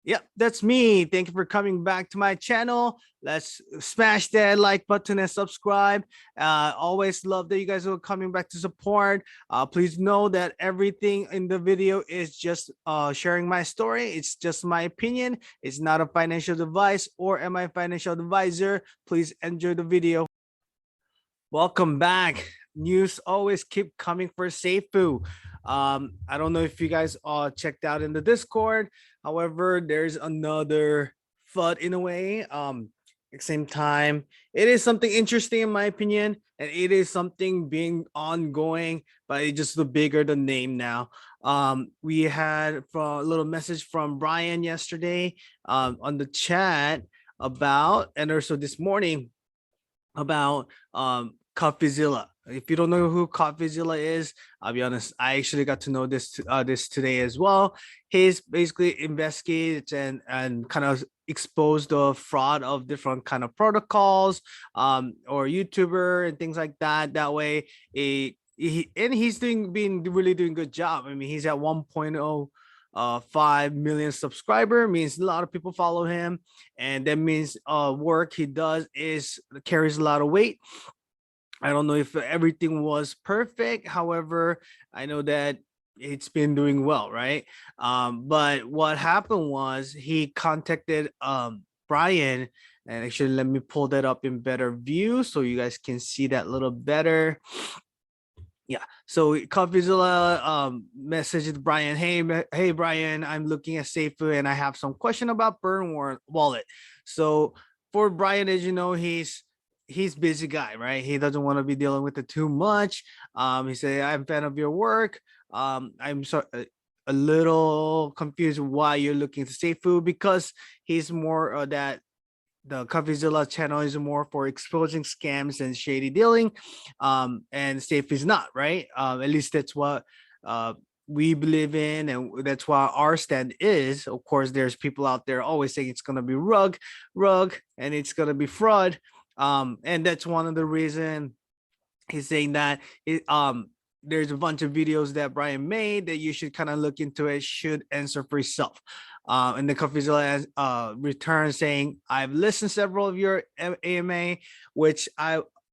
Yep, that's me. Thank you for coming back to my channel. Let's smash that like button and subscribe. Always love that you guys are coming back to support. Please know that everything in the video is just sharing my story. It's just my opinion. It's not a financial advice or am I a financial advisor. Please enjoy the video. Welcome back. News always keep coming for Safuu. I don't know if you guys checked out in the Discord. However, there's another flood in a way. At the same time, it is something interesting in my opinion, and it is something being ongoing, but it's just the bigger the name now. We had a little message from Brian yesterday on the chat about, and also this morning about Coffeezilla. If you don't know who Coffeezilla is, I'll be honest, I actually got to know this today as well. He's basically investigated and kind of exposed the fraud of different kind of protocols or YouTuber and things like that. That way, he's been really doing a good job. I mean, he's at 1.0 5 million subscriber, means a lot of people follow him, and that means work he does is carries a lot of weight. I don't know if everything was perfect, however I know that it's been doing well, right? But what happened was he contacted Brian, and actually let me pull that up in better view so you guys can see that a little better. Yeah, so Coffeezilla messaged Brian, hey Brian, I'm looking at Safuu and I have some question about wallet. So for Brian, as you know, he's busy guy, right? He doesn't want to be dealing with it too much. He said, I'm a fan of your work. I'm a little confused why you're looking to Safuu, because he's more that the Coffeezilla channel is more for exposing scams and shady dealing, and Safe is not, right? At least that's what we believe in, and that's why our stand is. Of course, there's people out there always saying it's gonna be rug, and it's gonna be fraud, and that's one of the reason he's saying that there's a bunch of videos that Brian made that you should kind of look into it, should answer for yourself. And the Coffeezilla return saying, I've listened several of your AMA, which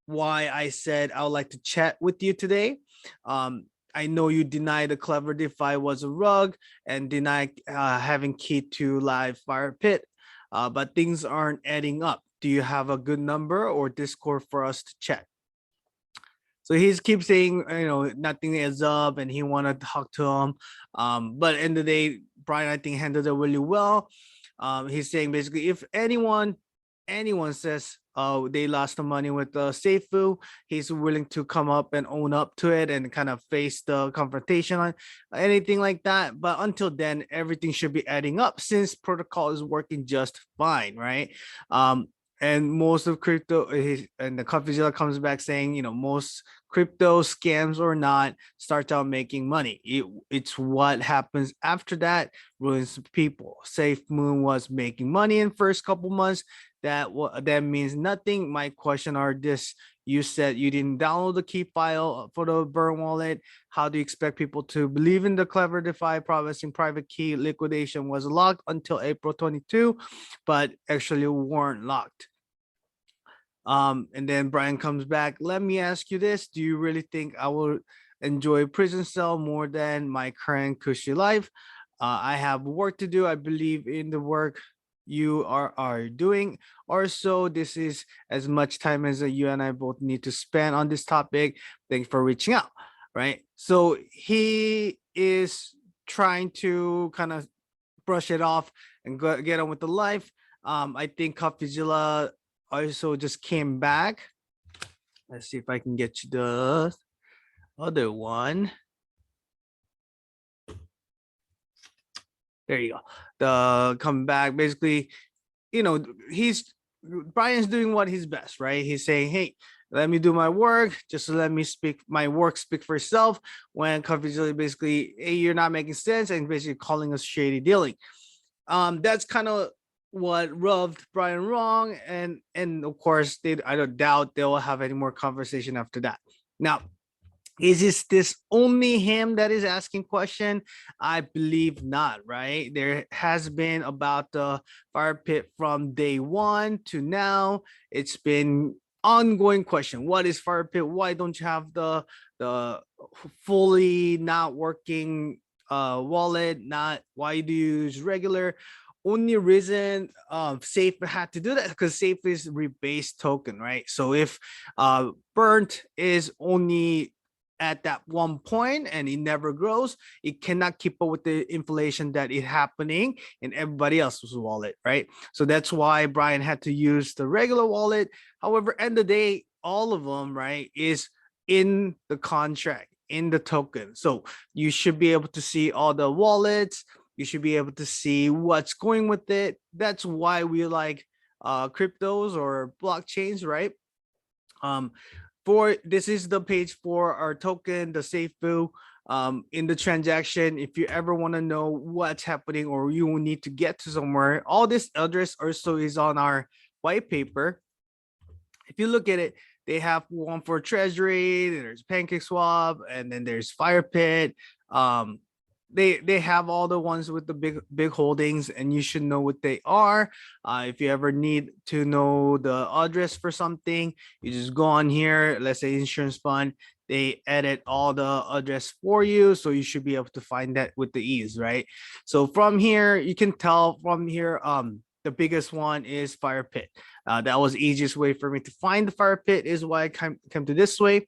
why I said I would like to chat with you today. I know you deny the clever DeFi was a rug and deny having key to live fire pit, but things aren't adding up. Do you have a good number or Discord for us to chat? So he's keeps saying, nothing is up, and he want to talk to him. But in the day, Brian, I think, handled it really well. He's saying basically, if anyone says, oh, they lost the money with the Safuu, he's willing to come up and own up to it and kind of face the confrontation on anything like that. But until then, everything should be adding up since protocol is working just fine, right? And most of crypto, and the Coffeezilla comes back saying, most crypto scams or not starts out making money. It's what happens after that ruins people. Safe Moon was making money in first couple months. That means nothing. My question are this: you said you didn't download the key file for the burn wallet. How do you expect people to believe in the clever DeFi promising private key liquidation was locked until April 22, but actually weren't locked? And then Brian comes back. Let me ask you this: do you really think I will enjoy prison cell more than my current cushy life? I have work to do. I believe in the work you are doing. Or so this is as much time as you and I both need to spend on this topic. Thanks for reaching out. Right. So he is trying to kind of brush it off and get on with the life. I think Coffeezilla also just came back. Let's see if I can get you the other one. There you go. The come back, basically, Brian's doing what he's best, right? He's saying, hey, let me do my work, just let me speak my work, speak for itself. When Coffeezilla basically, hey, you're not making sense, and basically calling us shady dealing. That's kind of what rubbed Brian wrong, and of course, I don't doubt they will have any more conversation after that. Now, Is this only him that is asking question? I believe not, right? There has been about the fire pit from day one to now. It's been ongoing question. What is fire pit? Why don't you have the fully not working wallet? Not why do you use regular? Only reason Safe had to do that because Safe is rebased token, right? So if burnt is only at that one point and it never grows, it cannot keep up with the inflation that is happening in everybody else's wallet, right? So that's why Brian had to use the regular wallet. However, end of the day, all of them, right, is in the contract, in the token. So you should be able to see all the wallets. You should be able to see what's going with it. That's why we like cryptos or blockchains, right? Um, for this is the page for our token, the Safuu. In the transaction, if you ever want to know what's happening or you need to get to somewhere, all this address also is on our white paper. If you look at it, they have one for Treasury, there's PancakeSwap, and then there's FirePit. Um, they have all the ones with the big holdings, and you should know what they are. If you ever need to know the address for something, you just go on here. Let's say insurance fund. They edit all the address for you, so you should be able to find that with the ease, right? So from here, you can tell from here. The biggest one is Fire Pit. That was the easiest way for me to find the fire pit, is why I came to this way.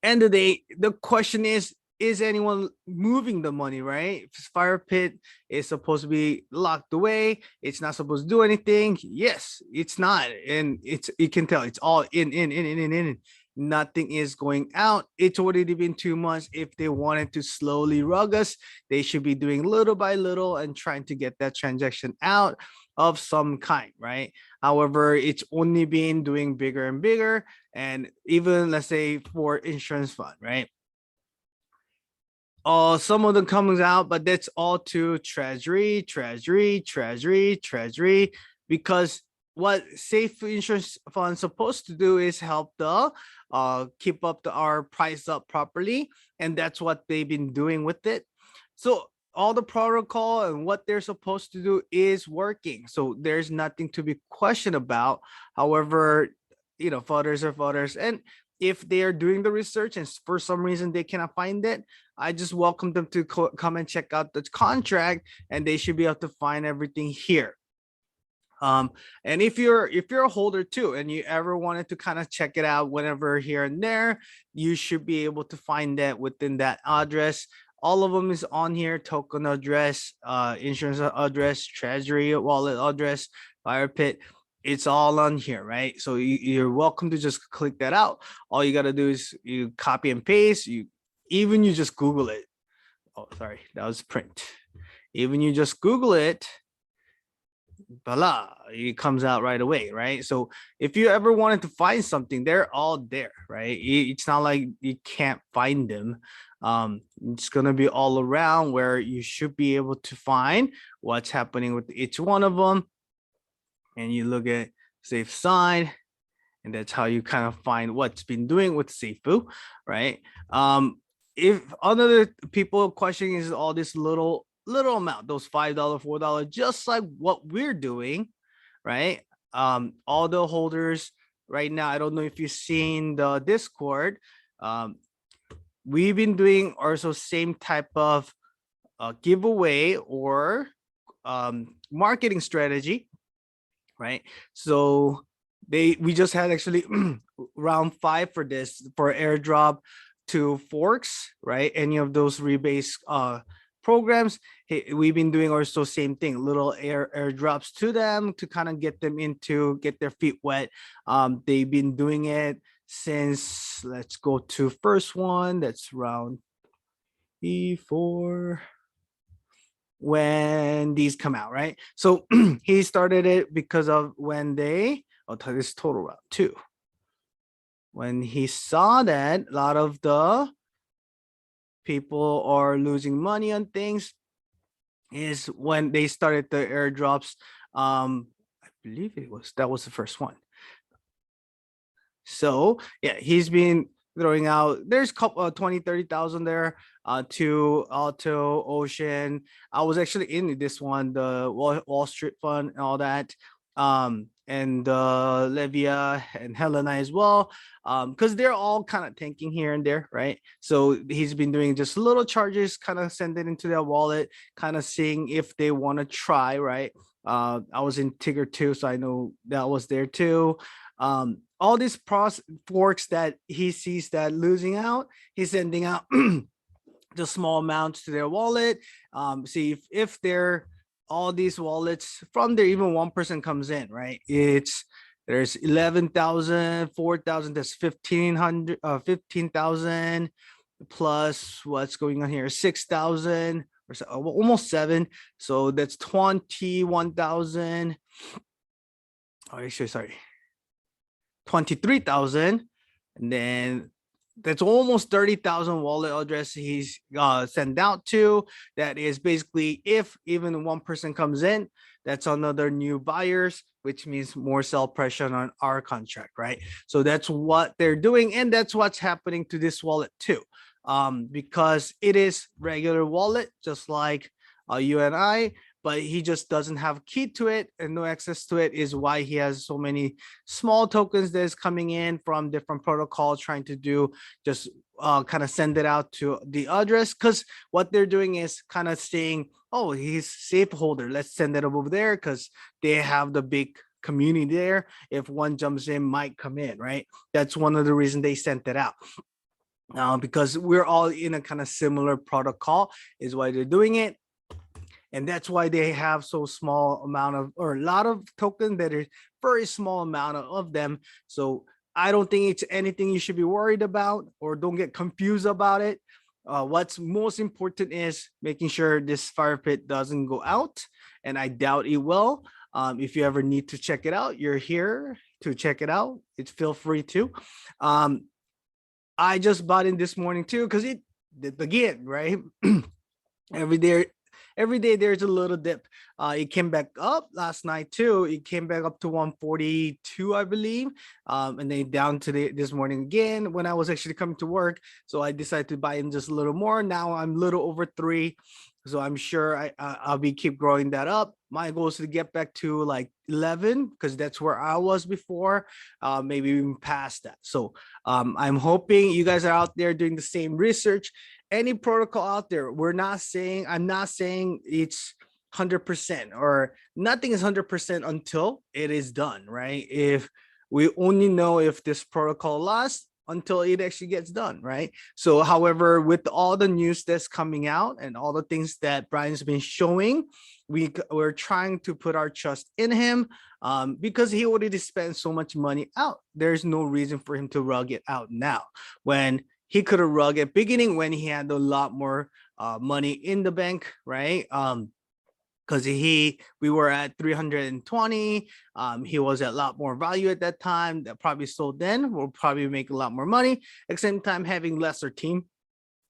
End of the day, the question is anyone moving the money, right? If fire pit is supposed to be locked away, it's not supposed to do anything. Yes, it's not. And you can tell it's all in. Nothing is going out. It's already been 2 months. If they wanted to slowly rug us, they should be doing little by little and trying to get that transaction out of some kind, right? However, it's only been doing bigger and bigger. And even let's say for insurance fund, right? Some of them comes out, but that's all to treasury, because what safe insurance fund supposed to do is help the keep up our price up properly, and that's what they've been doing with it. So all the protocol and what they're supposed to do is working, so there's nothing to be questioned about. However, folders are folders, and if they are doing the research and for some reason they cannot find it, I just welcome them to come and check out the contract, and they should be able to find everything here. And if you're a holder too, and you ever wanted to kind of check it out whenever here and there, you should be able to find that within that address. All of them is on here: token address, insurance address, treasury wallet address, fire pit. It's all on here, right? So you're welcome to just click that out. All you got to do is you copy and paste. You just Google it. Oh, sorry, that was print. Even you just Google it, voila, it comes out right away, right? So if you ever wanted to find something, they're all there, right? It's not like you can't find them. It's gonna be all around where you should be able to find what's happening with each one of them. And you look at safe side, and that's how you kind of find what's been doing with Safuu, right? If other people questioning is all this little amount, those $5, $4, just like what we're doing, right? All the holders right now, I don't know if you've seen the Discord. We've been doing also same type of giveaway or marketing strategy, right? So we just had actually round 5 for this, for airdrop to forks, right? Any of those rebase programs. Hey, we've been doing also same thing, little airdrops to them to kind of get them into get their feet wet. They've been doing it since, let's go to first one, that's round E4, when these come out, right? So he started it because of when I'll tell this total round 2. When he saw that a lot of the people are losing money on things, is when they started the airdrops. I believe that was the first one. So yeah, he's been throwing out. There's couple 20, 30,000 there. To Auto, Ocean. I was actually in this one, the Wall Street Fund and all that. And Levia and Helena as well. Because they're all kind of tanking here and there, right? So he's been doing just little charges, kind of send it into their wallet, kind of seeing if they want to try, right? I was in Tigger too, so I know that was there too. All these forks that he sees that losing out, he's sending out the small amounts to their wallet. See if they're all these wallets from there, even 1% comes in, right? There's 11,000, 4,000, that's 1,500, 15,000 plus what's going on here, 6,000 or so, almost 7. So that's 21,000. Oh, actually, sorry, 23,000. And then that's almost 30,000 wallet address he's sent out to. That is basically, if even 1% comes in, that's another new buyers, which means more sell pressure on our contract, right? So that's what they're doing, and that's what's happening to this wallet too, because it is regular wallet, just like you and I, but he just doesn't have key to it and no access to it, is why he has so many small tokens that's coming in from different protocols trying to do just kind of send it out to the address, because what they're doing is kind of saying, oh, he's safe holder, let's send it over there because they have the big community there. If one jumps in, might come in, right? That's one of the reasons they sent it out. Because we're all in a kind of similar protocol is why they're doing it. And that's why they have so small amount of, or a lot of tokens that are very small amount of them. So I don't think it's anything you should be worried about, or don't get confused about it. What's most important is making sure this fire pit doesn't go out, and I doubt it will. If you ever need to check it out, you're here to check it out. It's feel free to. I just bought in this morning too, because it again, right? every day every day there's a little dip. It came back up last night too. It came back up to 142, I believe, and then down to this morning again when I was actually coming to work. So I decided to buy in just a little more. Now I'm a little over 3, so I'm sure I'll be keep growing that up. My goal is to get back to like 11, because that's where I was before, maybe even past that. So I'm hoping you guys are out there doing the same research. Any protocol out there, I'm not saying it's 100%, or nothing is 100% until it is done, right? If we only know if this protocol lasts until it actually gets done, right? So however, with all the news that's coming out and all the things that Brian's been showing, we're trying to put our trust in him, because he already spent so much money out. There's no reason for him to rug it out now, when he could have rug at beginning, when he had a lot more money in the bank, right? Because we were at 320. He was at a lot more value at that time. That probably sold then will probably make a lot more money. At the same time, having lesser team,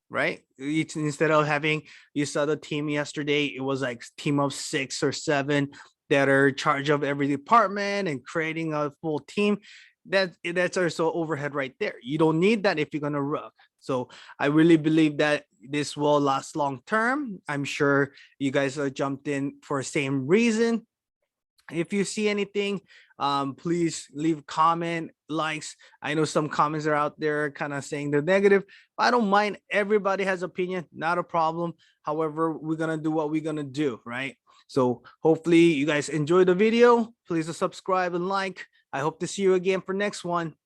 right? Instead of having, you saw the team yesterday, it was like team of 6 or 7 that are in charge of every department and creating a full team. That's also overhead right there. You don't need that if you're gonna rug. So I really believe that this will last long term. I'm sure you guys are jumped in for the same reason. If you see anything, please leave comment, likes. I know some comments are out there kind of saying they're negative. I don't mind. Everybody has opinion, not a problem. However, we're gonna do what we're gonna do, right? So hopefully you guys enjoy the video. Please subscribe and like. I hope to see you again for next one.